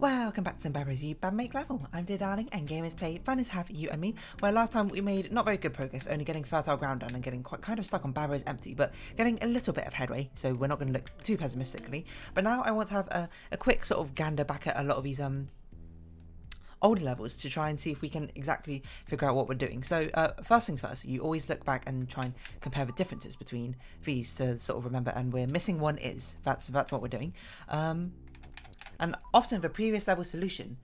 Welcome back to Barrows You Bandmate Level. I'm dear darling, and game is play. Fun is have you and me. Where last time we made not very good progress, only getting fertile ground done and getting quite kind of stuck on Barrows empty, but getting a little bit of headway. So we're not going to look too pessimistically. But now I want to have a quick sort of gander back at a lot of these older levels to try and see if we can exactly figure out what we're doing. So first things first, you always look back and try and compare the differences between these to sort of remember. And we're missing one is that's what we're doing. And often the previous level solution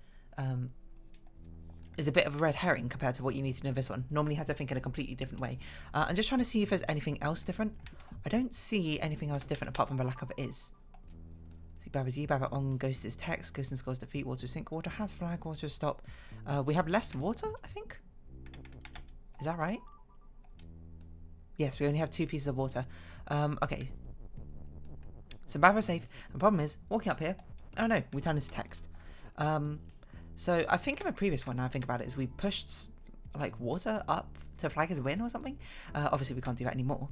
is a bit of a red herring compared to what you need to know this one. Normally you have to think in a completely different way. I'm just trying to see if there's anything else different. I don't see anything else different apart from the lack of is. See, Babba's you, Babba on, Ghost is text, Ghost and Skulls defeat, Water is sink, Water has flag, Water is stop. We have less water, I think? Is that right? Yes, we only have 2 pieces of water. Okay. So Babba's safe. The problem is, walking up here, oh no, we turned into text. So I think in the previous one, now I think about it, is we pushed like water up to flag as a win or something. Obviously we can't do that anymore.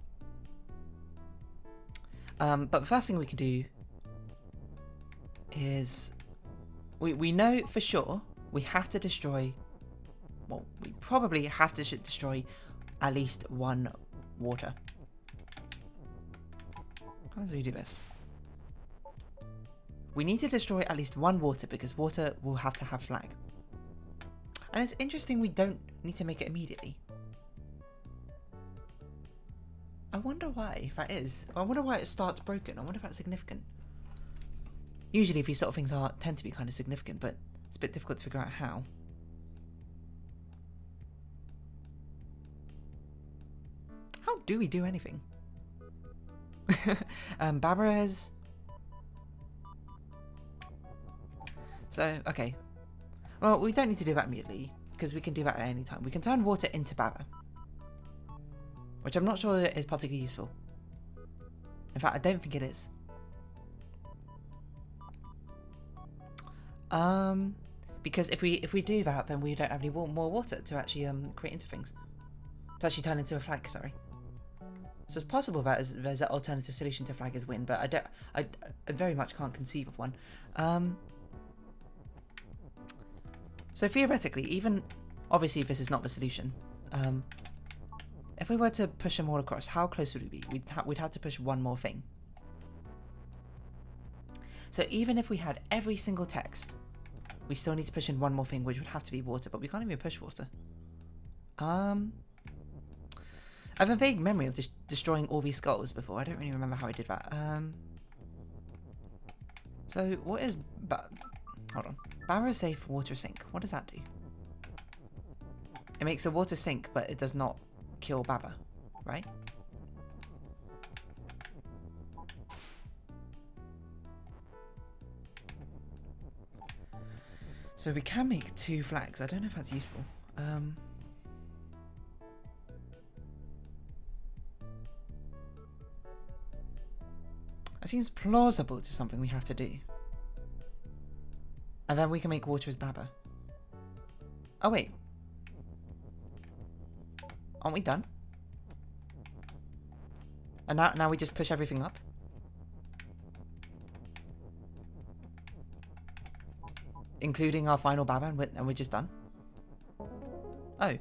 But the first thing we can do is we know for sure we have to destroy, well, we probably have to destroy at least 1 water. How do we do this? We need to destroy at least 1 water because water will have to have flag. And it's interesting we don't need to make it immediately. I wonder why, if that is. I wonder why it starts broken. I wonder if that's significant. Usually these sort of things tend to be kind of significant, but it's a bit difficult to figure out how. How do we do anything? Barbaras. So, okay. Well, we don't need to do that immediately, because we can do that at any time. We can turn water into Baba, which I'm not sure is particularly useful. In fact, I don't think it is. Because if we do that, then we don't have any more water to actually create into things. To actually turn into a flag, sorry. So it's possible that there's an alternative solution to flag as win, but I very much can't conceive of one. So theoretically, even obviously this is not the solution. If we were to push them all across, how close would we be? We'd have to push 1 more thing. So even if we had every single text, we still need to push in 1 more thing, which would have to be water, but we can't even push water. I have a vague memory of destroying all these skulls before. I don't really remember how I did that. So what is... Hold on. Barrow safe, water sink. What does that do? It makes the water sink, but it does not kill Baba, right? So we can make 2 flags. I don't know if that's useful. It seems plausible to something we have to do. And then we can make water as Baba. Oh wait. Aren't we done? And now we just push everything up? Including our final Baba, and we're just done? Oh.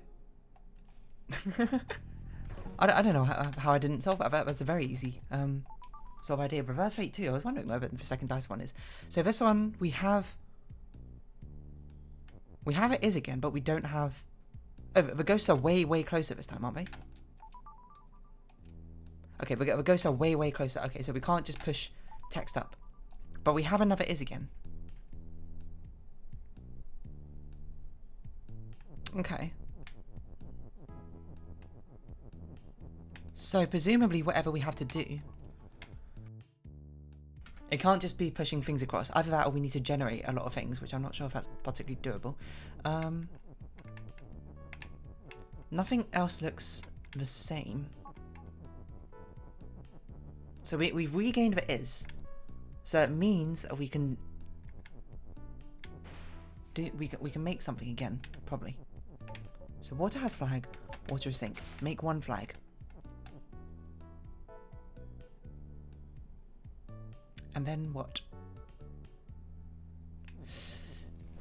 I don't know how I didn't solve that. That's a very easy sort of idea. Reverse fate too. I was wondering where the second dice one is. So this one we have it is again, but we don't have... Oh, the ghosts are way closer this time, aren't they? Okay, the ghosts are way closer. Okay, so we can't just push text up. But we have another is again. Okay. So presumably whatever we have to do, it can't just be pushing things across. Either that or we need to generate a lot of things, which I'm not sure if that's particularly doable. Nothing else looks the same. So we've regained the is. So it means we can make something again, probably. So water has flag, water is sink. Make 1 flag. And then what?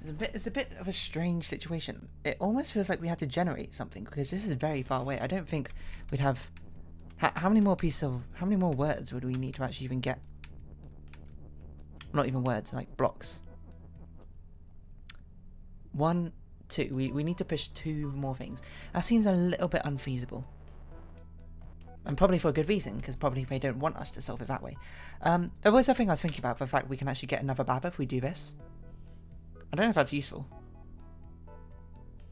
It's a bit of a strange situation. It almost feels like we had to generate something because this is very far away. I don't think we'd have. How many more words would we need to actually even get? Not even words, like blocks. 1, 2. We need to push 2 more things. That seems a little bit unfeasible. And probably for a good reason, because probably they don't want us to solve it that way. There was a thing I was thinking about, the fact we can actually get another Baba if we do this. I don't know if that's useful.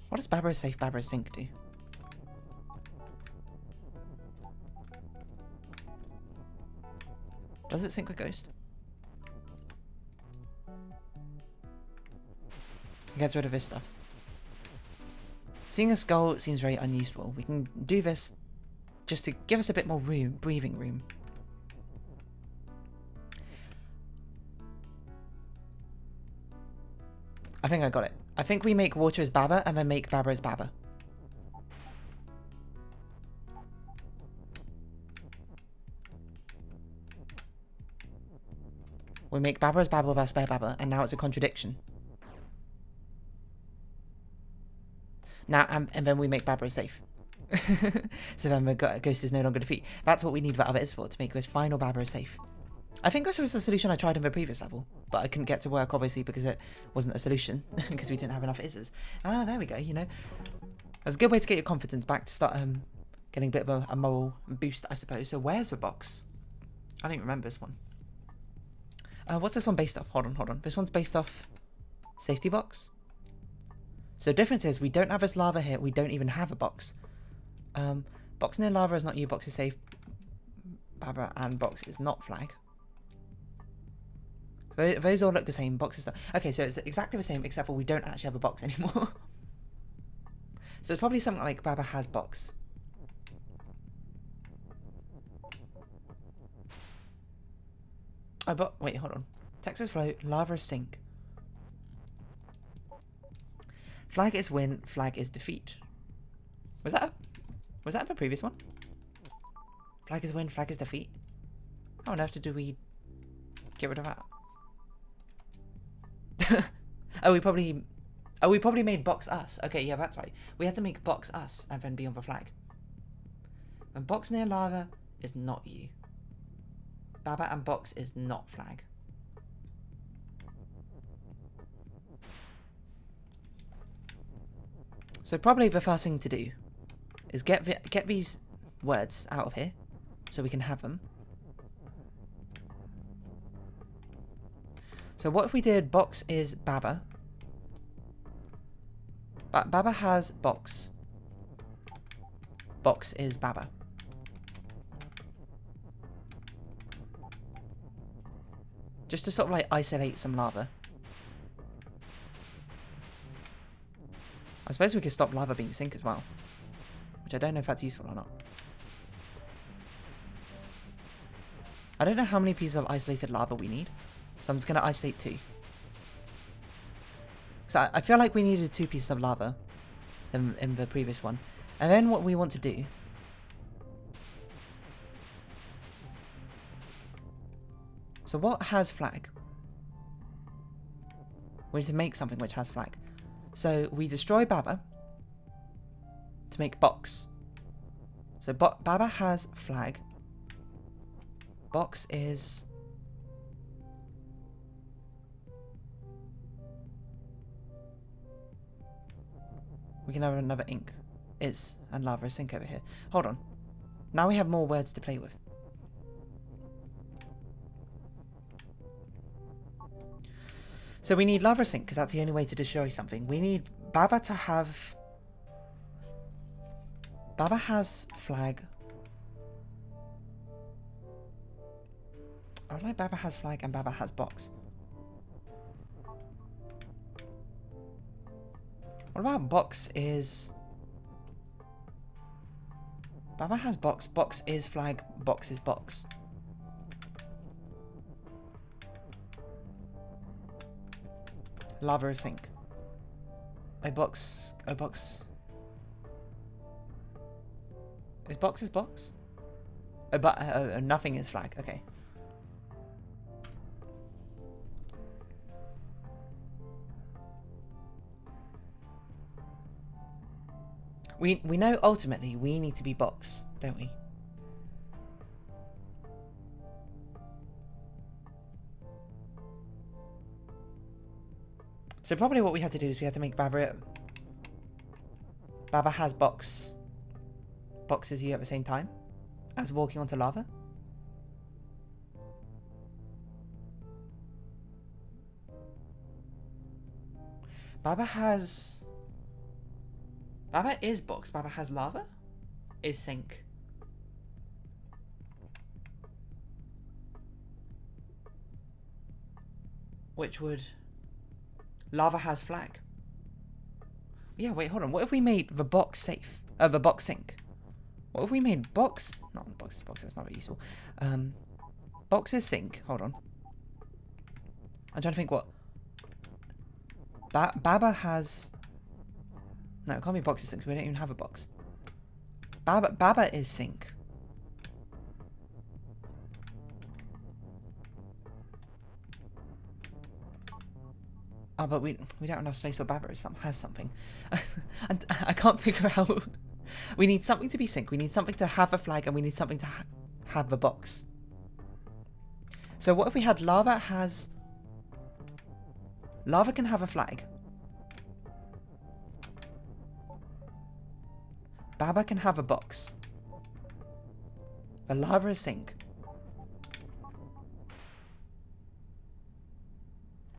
What does Baba is safe, Baba is sync do? Does it sync with Ghost? It gets rid of his stuff. Seeing a skull seems very unuseful. We can do this just to give us a bit more room, breathing room. I think I got it. I think we make water as Baba and then make Baba as Baba. We make Baba as Baba with our spare Baba, and now it's a contradiction. Now, and then we make Baba as safe. So then the Ghost is no longer defeat. That's what we need that other is for, to make this final Baba as safe. I think this was the solution I tried in the previous level, but I couldn't get to work, obviously, because it wasn't a solution, because we didn't have enough Izzes. Ah, there we go, you know. That's a good way to get your confidence back, to start getting a bit of a moral boost, I suppose. So where's the box? I don't even remember this one. What's this one based off? Hold on. This one's based off safety box. So the difference is we don't have this lava here. We don't even have a box. Box near lava is not you. Box is safe. Baba and box is not flag. Those all look the same. Box is not. Okay, so it's exactly the same except for we don't actually have a box anymore. So it's probably something like Baba has box. Oh, but wait, hold on. Texas float, lava is sink. Flag is win, flag is defeat. Was that the previous one? Flag is win, flag is defeat. How on earth do we get rid of that? Oh, we probably made box us. Okay, yeah, that's right. We had to make box us and then be on the flag. And box near lava is not you. Baba and box is not flag. So probably the first thing to do is get these words out of here so we can have them. So what if we did box is Baba? Baba has box. Box is Baba. Just to sort of like isolate some lava. I suppose we could stop lava being sink as well. Which I don't know if that's useful or not. I don't know how many pieces of isolated lava we need. So I'm just going to isolate 2. So I feel like we needed 2 pieces of lava in the previous one. And then what we want to do... So what has flag? We need to make something which has flag. So we destroy Baba to make box. So Baba has flag. Box is... We can have another ink. Is and lava is sink over here. Hold on. Now we have more words to play with. So we need lava sink because that's the only way to destroy something. We need Baba to have... Baba has flag. I would like Baba has flag and Baba has box. What about box is... Baba has box. Box is flag. Box is box. Lava is sink. A box. A box. Is box is box? But nothing is flag. Okay. We know ultimately we need to be box, don't we? So probably what we had to do is we had to make Baba has boxes you at the same time as walking onto lava. Baba is box. Baba has lava. Is sink. Which would... Lava has flag. Yeah, wait, hold on. What if we made the box safe? The box sink. What if we made box... Not the box, that's not very useful. Box is sink. Hold on. I'm trying to think what... Baba has... No, it can't be box is sink, we don't even have a box. Baba is sink. Oh, but we don't have enough space for Baba has something. And I can't figure out... We need something to be sink, we need something to have a flag, and we need something to have the box. So what if we had lava has... Lava can have a flag. Baba can have a box. The lava is sink.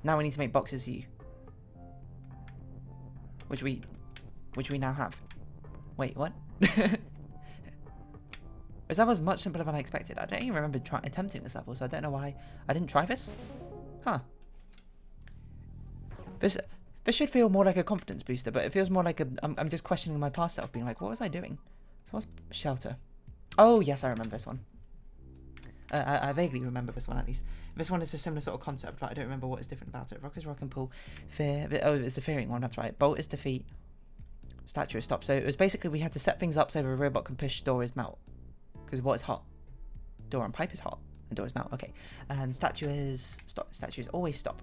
Now we need to make boxes U. Which we now have. Wait, what? This level was much simpler than I expected. I don't even remember attempting this level, so I don't know why I didn't try this. Huh. This should feel more like a confidence booster, but it feels more like I'm just questioning my past self, being like, what was I doing? So what's shelter? Oh, yes, I remember this one. I vaguely remember this one, at least. This one is a similar sort of concept, but I don't remember what is different about it. Rock is rock and pull. Fear... Oh, it's the fearing one, that's right. Bolt is defeat. Statue is stop. So it was basically we had to set things up so the robot can push door is melt. Because what is hot? Door and pipe is hot. And door is melt. Okay. And statue is stop. Statue is always stop.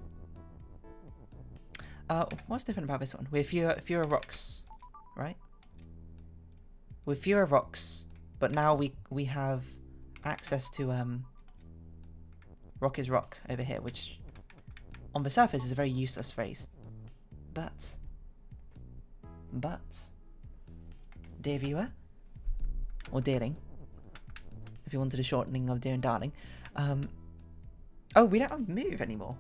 What's different about this one? We have fewer rocks, right? With fewer rocks, but now we have access to rock is rock over here, which on the surface is a very useless phrase. But dear viewer, or dearling, if you wanted a shortening of dear and darling, oh, we don't have move anymore.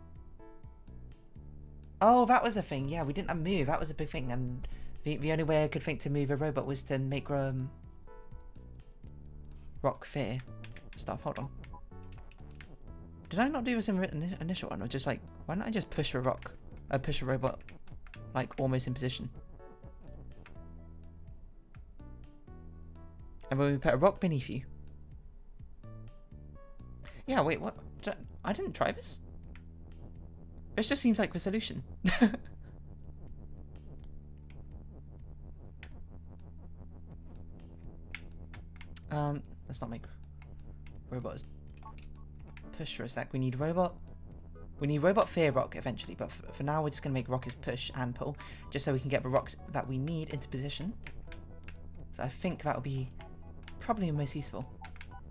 Oh, that was a thing. Yeah, we didn't have move. That was a big thing, and the only way I could think to move a robot was to make rock fear stuff. Hold on. Did I not do this in the initial one, or just like, why don't I just push a robot, like almost in position? And when we put a rock beneath you. Yeah, wait, what? I didn't try this. This just seems like the solution. Let's not make robots push for a sec. We need robot. We need robot fear rock eventually, but for now we're just gonna make rock is push and pull, just so we can get the rocks that we need into position. So I think that will be probably the most useful.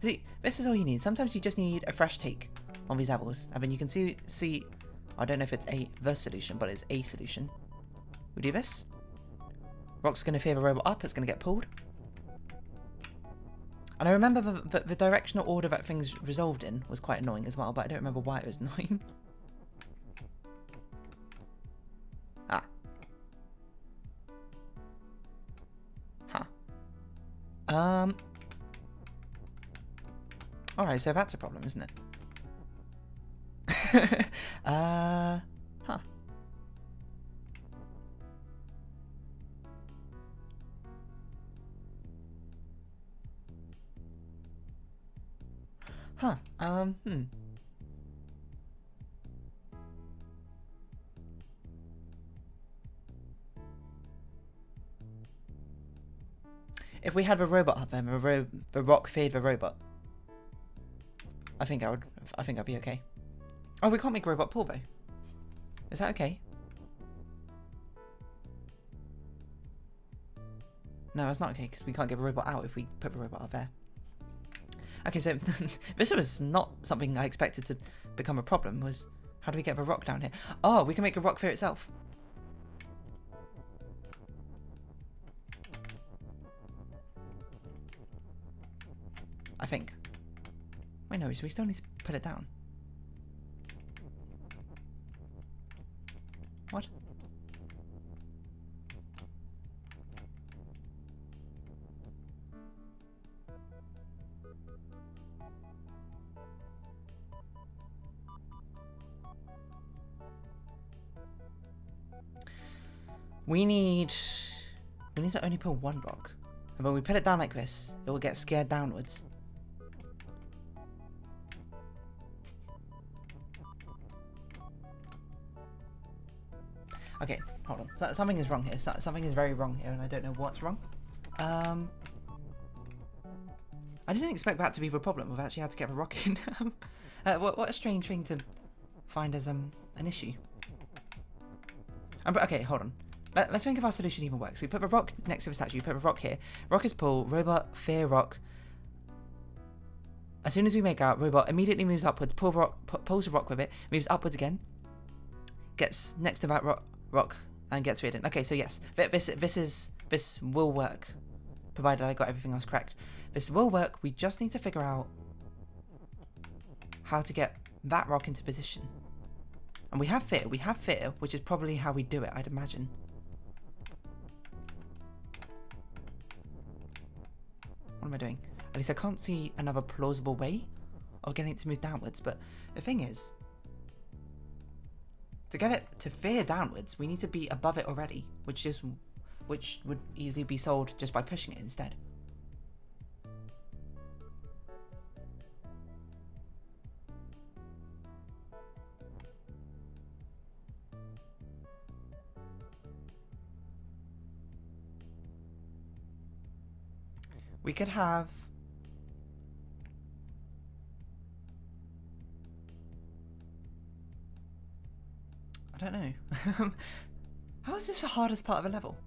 See, this is all you need. Sometimes you just need a fresh take on these levels, and then you can see. I don't know if it's the solution, but it's a solution. We do this. Rock's gonna fear the robot up. It's gonna get pulled. And I remember the directional order that things resolved in was quite annoying as well, but I don't remember why it was annoying. Ah. Huh. Alright, so that's a problem, isn't it? Huh. Huh, If we had the robot up there, the rock feared the robot, I think I'd be okay. Oh, we can't make a robot pull though. Is that okay? No, it's not okay, because we can't get a robot out if we put the robot out there. Okay, so this was not something I expected to become a problem, was how do we get the rock down here? Oh, we can make a rock sphere itself. I think. Wait, no, so we still need to put it down. What? We need to only put one rock. And when we put it down like this, it will get scared downwards. Okay, hold on. Something is wrong here. Something is very wrong here, and I don't know what's wrong. I didn't expect that to be the problem. We've actually had to get the rock in. What a strange thing to find as an issue. Okay, hold on. Let's think if our solution even works. We put the rock next to the statue. Put the rock here. Rock is pull. Robot fear rock. As soon as we make out, robot immediately moves upwards. Pulls the rock with it. Moves upwards again. Gets next to that rock and gets rid of it. Okay, so yes, this will work, provided I got everything else correct. This will work. We just need to figure out how to get that rock into position. And we have fear, which is probably how we do it, I'd imagine. What am I doing? At least I can't see another plausible way of getting it to move downwards. But the thing is, to get it to veer downwards, we need to be above it already, which would easily be solved just by pushing it instead. We could have... I don't know. How is this the hardest part of a level?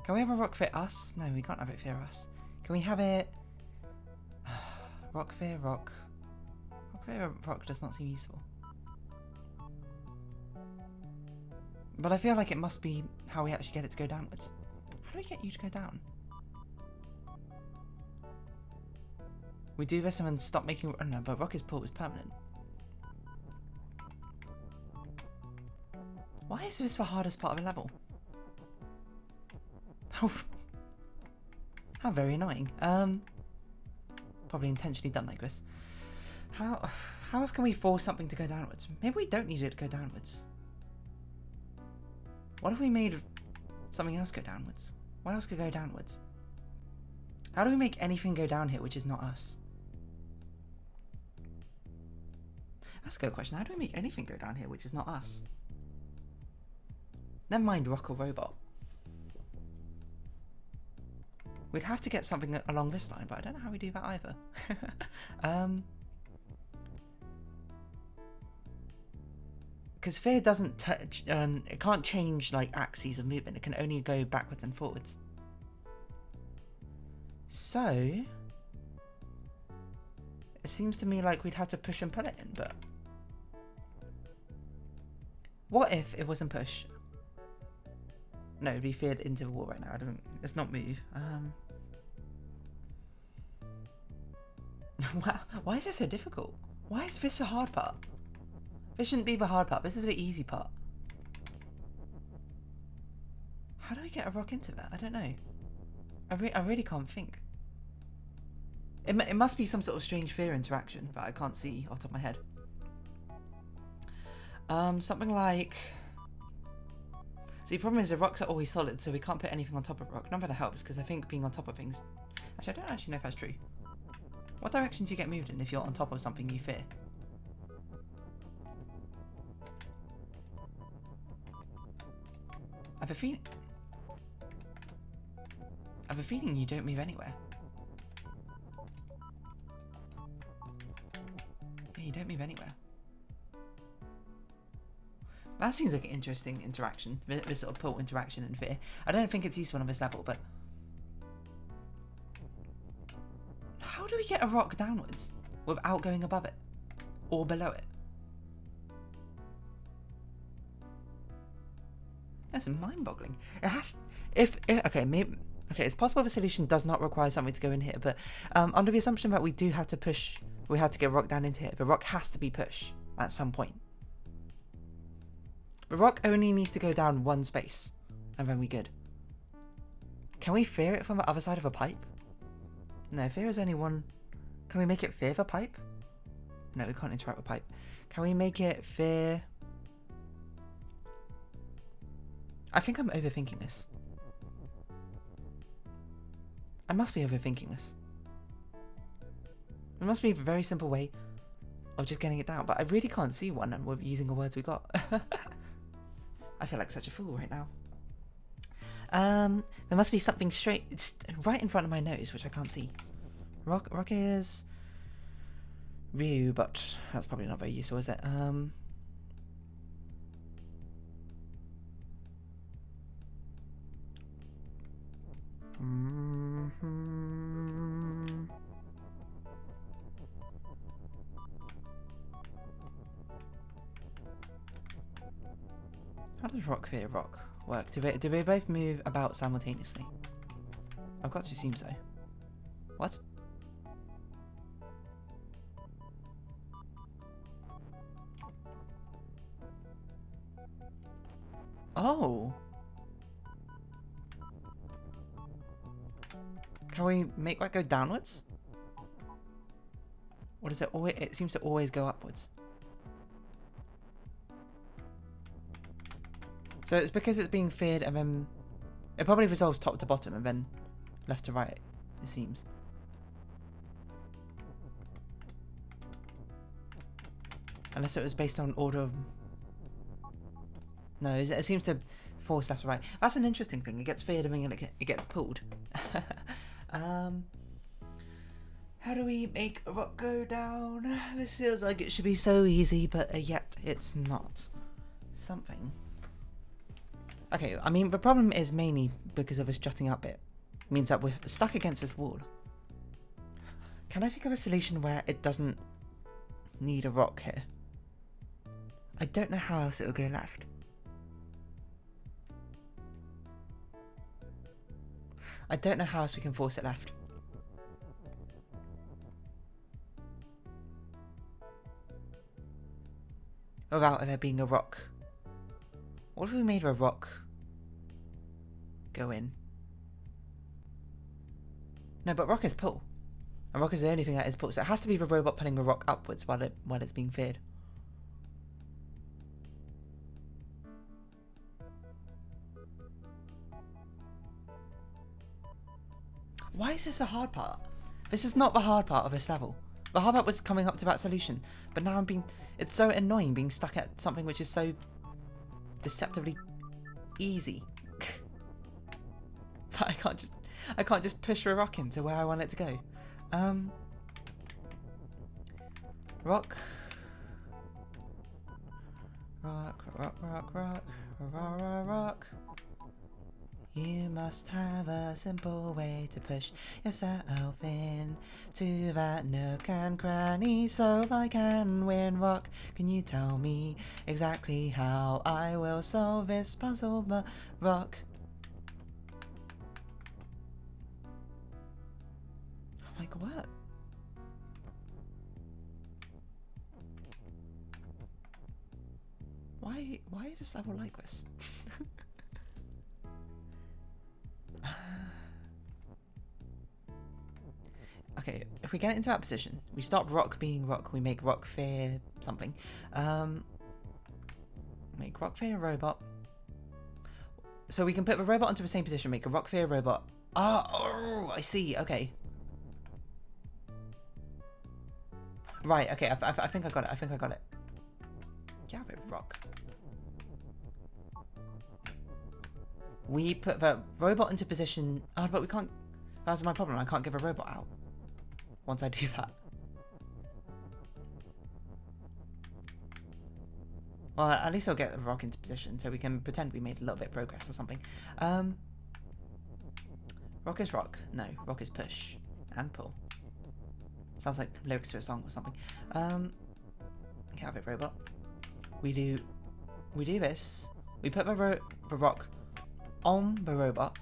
Can we have a rock fit us? No, we can't have it fit us. Can we have it... rock fit, rock... Rock fit, rock does not seem useful. But I feel like it must be how we actually get it to go downwards. How do we get you to go down? We do this and then stop making... Oh no, but rock is pull is permanent. Why is this the hardest part of a level? Oh, how very annoying. Probably intentionally done like this. How else can we force something to go downwards? Maybe we don't need it to go downwards. What if we made something else go downwards? What else could go downwards? How do we make anything go down here which is not us? That's a good question. How do we make anything go down here which is not us? Never mind rock or robot. We'd have to get something along this line, but I don't know how we do that either. Because fear doesn't touch, it can't change like axes of movement. It can only go backwards and forwards. So it seems to me like we'd have to push and pull it in, but what if it wasn't push? No, it'd be feared into the wall right now. It's not move. Wow, why is this so difficult? Why is this the hard part? This shouldn't be the hard part. This is the easy part. How do I get a rock into that? I don't know. I really can't think. It must be some sort of strange fear interaction that I can't see off the top of my head. Something like... See, the problem is the rocks are always solid, so we can't put anything on top of a rock. Not that it helps, because I think being on top of things... Actually, I don't actually know if that's true. What direction do you get moved in if you're on top of something you fear? I have a feeling you don't move anywhere. Yeah, you don't move anywhere. That seems like an interesting interaction. This sort of pull interaction and fear. I don't think it's useful on this level, but... How do we get a rock downwards without going above it? Or below it? That's mind-boggling. It has... Okay, maybe... Okay, it's possible the solution does not require something to go in here, but under the assumption that we do have to push... We have to get a rock down into here. The rock has to be pushed at some point. The rock only needs to go down one space, and then we're good. Can we fear it from the other side of a pipe? No, fear is only one... Can we make it fear the pipe? No, we can't interact with pipe. Can we make it fear... I think I'm overthinking this. I must be overthinking this. There must be a very simple way of just getting it down, but I really can't see one with using the words we got. I feel like such a fool right now. There must be something straight, it's right in front of my nose, which I can't see. Rock is Ryu, but that's probably not very useful, is it? How does rock fear rock work? Do they both move about simultaneously? I've got to assume so. What? Oh! Can we make that go downwards? Or does it always... It seems to always go upwards. So it's because it's being feared and then... It probably resolves top to bottom and then left to right, it seems. Unless it was based on order of... No, it seems to force left to right. That's an interesting thing. It gets feared and then it gets pulled. How do we make a rock go down? This feels like it should be so easy, but yet it's not. Something. Okay, I mean, the problem is mainly because of us jutting up it. It means that we're stuck against this wall. Can I think of a solution where it doesn't need a rock here? I don't know how else it will go left. I don't know how else we can force it left. Without there being a rock. What if we made a rock go in? No, but rock is pull. And rock is the only thing that is pull. So it has to be the robot pulling the rock upwards while it's being feared. Why is this a hard part? This is not the hard part of this level. The hard part was coming up to that solution. But now it's so annoying being stuck at something which is so deceptively easy. But I can't just push a rock into where I want it to go. Rock. Rock. You must have a simple way to push yourself into that nook and cranny so I can win. Rock, can you tell me exactly how I will solve this puzzle? But rock. Like what? Why is this level like this? Okay, if we get into that position, we stop rock being rock, we make rock fear something. Make rock fear robot. So we can put the robot into the same position, make a rock fear robot. Oh, I see, okay. Right, okay, I think I got it, Yeah, but rock. We put the robot into position. Oh, but we can't. That's my problem. I can't give a robot out. Once I do that. Well, at least I'll get the rock into position so we can pretend we made a little bit of progress or something. Rock is rock. No, rock is push and pull. Sounds like lyrics to a song or something. Get out of it, robot. We do this. We put the rock on the robot,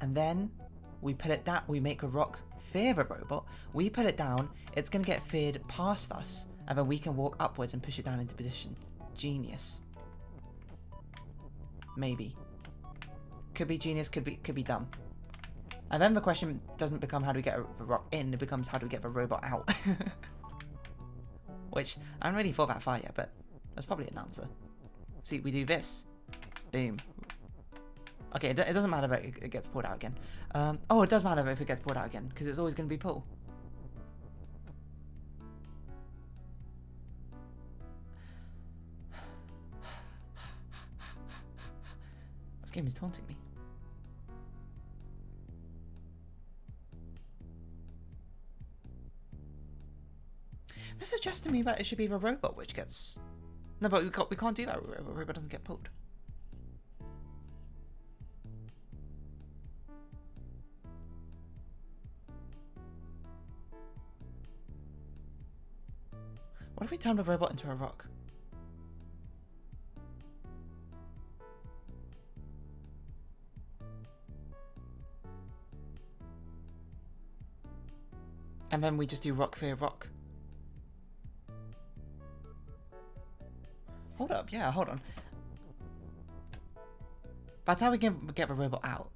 and then we put it down. We make the rock fear the robot. We put it down. It's gonna get feared past us, and then we can walk upwards and push it down into position. Genius. Maybe. Could be genius. Could be dumb. And then the question doesn't become how do we get the rock in. It becomes how do we get the robot out. Which I haven't really thought that far yet, but that's probably an answer. See, we do this. Boom. Okay, it doesn't matter if it gets pulled out again. Oh, it does matter if it gets pulled out again, because it's always going to be pull. This game is taunting me. They're suggesting me that it should be the robot which gets... No, but we can't do that. The robot doesn't get pulled. What if we turn the robot into a rock? And then we just do rock fear rock. Hold up, yeah, hold on. That's how we can get the robot out.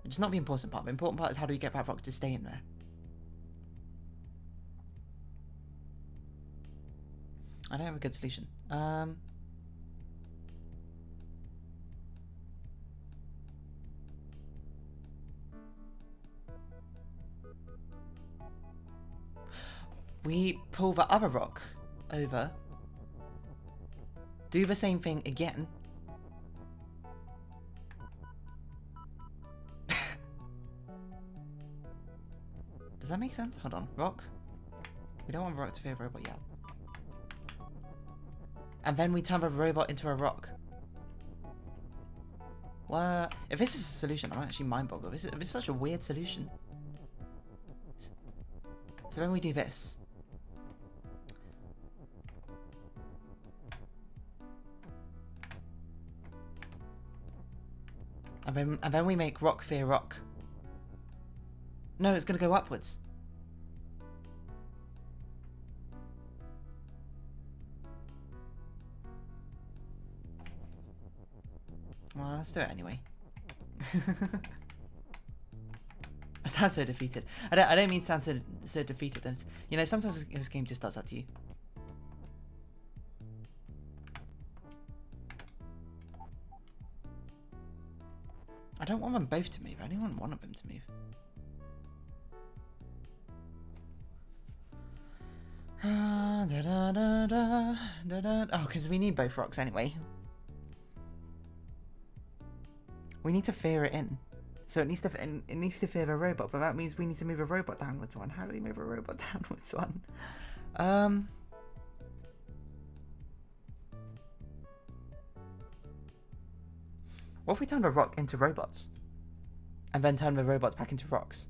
It's not the important part. The important part is how do we get that rock to stay in there. I don't have a good solution. We pull the other rock over. Do the same thing again. Does that make sense? Hold on. Rock. We don't want the rock to be a robot yet. And then we turn the robot into a rock. What? If this is a solution, I'm actually mind-boggled. This is such a weird solution. So then we do this. And then we make rock fear rock. No, it's going to go upwards. Well, let's do it anyway. I sound so defeated. I don't mean to sound so defeated. You know, sometimes this game just does that to you. I don't want them both to move. I only want one of them to move. Oh, because we need both rocks anyway. We need to fear it in. So it needs to fear the robot, but that means we need to move a robot downwards one. How do we move a robot downwards one? What if we turn the rock into robots? And then turn the robots back into rocks?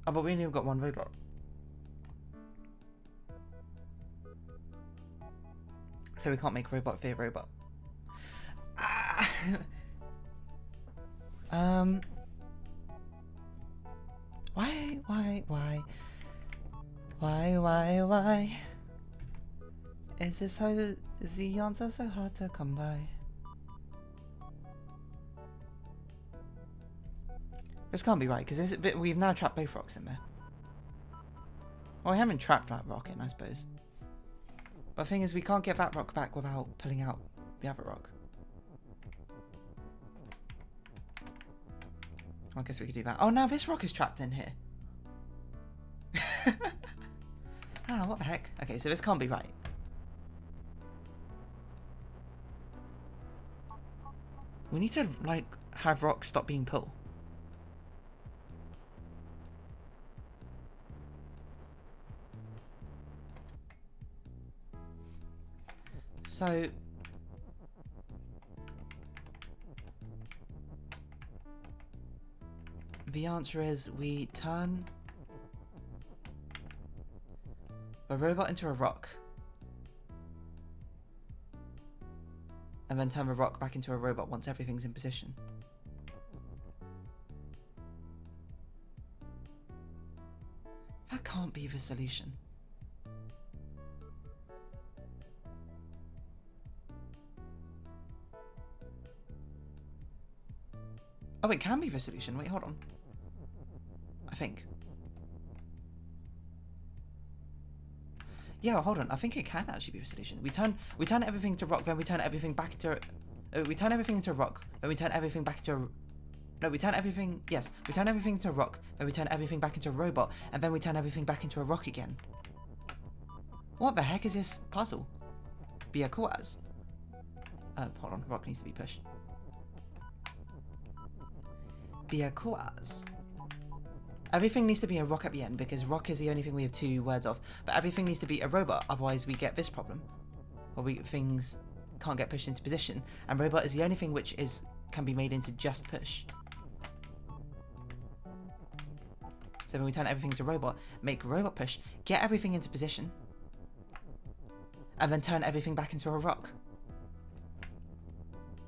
Oh, but we only got one robot. So we can't make robot fear robot. Ah! Why? Is the answer so hard to come by? This can't be right, because we've now trapped both rocks in there. Well, we haven't trapped that rock in, I suppose. But the thing is, we can't get that rock back without pulling out the other rock. I guess we could do that. Oh, now this rock is trapped in here. Ah, what the heck? Okay, so this can't be right. We need to, like, have rocks stop being pulled. So... the answer is we turn a robot into a rock. And then turn the rock back into a robot once everything's in position. That can't be the solution. Oh, it can be the solution. Wait, hold on. I think. Yeah, hold on. I think it can actually be the solution. We turn everything to rock, then we turn everything back into... we turn everything into rock, then we turn everything back into... No, we turn everything... Yes, we turn everything into rock, then we turn everything back into a robot, and then we turn everything back into a rock again. What the heck is this puzzle? Be a cool as. Hold on. Rock needs to be pushed. Be a cool as. Everything needs to be a rock at the end because rock is the only thing we have 2 words of. But everything needs to be a robot, otherwise we get this problem. Where things can't get pushed into position. And robot is the only thing which can be made into just push. So when we turn everything to robot, make robot push, get everything into position. And then turn everything back into a rock.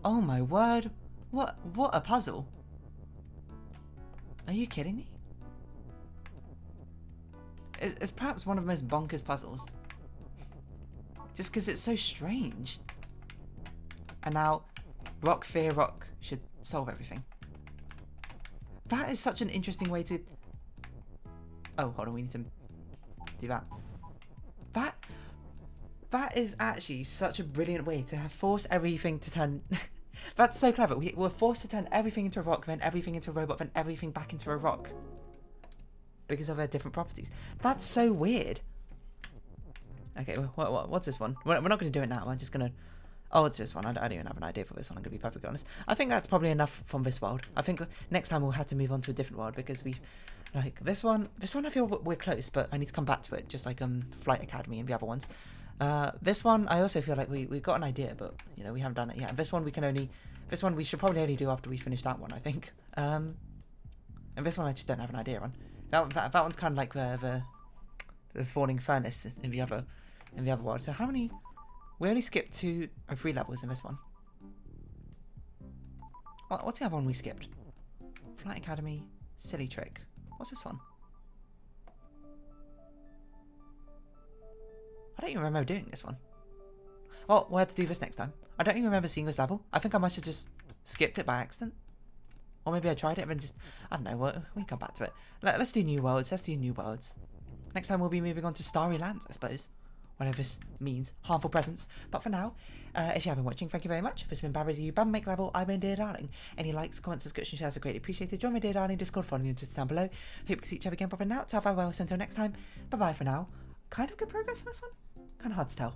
Oh my word. What a puzzle. Are you kidding me? It's perhaps one of the most bonkers puzzles. Just because it's so strange. And now, rock, fear, rock should solve everything. That is such an interesting way to... Oh, hold on, we need to do that. That is actually such a brilliant way to force everything to turn... That's so clever. We're forced to turn everything into a rock, then everything into a robot, then everything back into a rock. Because of their different properties. That's so weird. Okay, what's this one? We're not going to do it now. I'm just going to... Oh, it's this one. I don't even have an idea for this one. I'm going to be perfectly honest. I think that's probably enough from this world. I think next time we'll have to move on to a different world because we... Like, this one I feel we're close, but I need to come back to it. Just like Flight Academy and the other ones. This one, I also feel like we've got an idea, but, you know, we haven't done it yet. And this one we should probably only do after we finish that one, I think. And this one I just don't have an idea on. That one's kind of like the falling furnace in the other world. So how many? We only skipped 2 or 3 levels in this one. What's the other one we skipped? Flight Academy, Silly Trick. What's this one? I don't even remember doing this one. Well, we'll have to do this next time. I don't even remember seeing this level. I think I must have just skipped it by accident. Or maybe I tried it and just... I don't know, we can come back to it. Let's do new worlds. Next time we'll be moving on to Starry Lands, I suppose. Whatever this means. Harmful presence. But for now, if you have been watching, thank you very much. This has been Babby's You, Bam Make Level. I've been Dear Darling. Any likes, comments, subscription, shares are greatly appreciated. Join my Dear Darling Discord, follow me on Twitter down below. Hope to see each other again. But for now, ta farewell. So until next time, bye-bye for now. Kind of good progress on this one. Kind of hard to tell.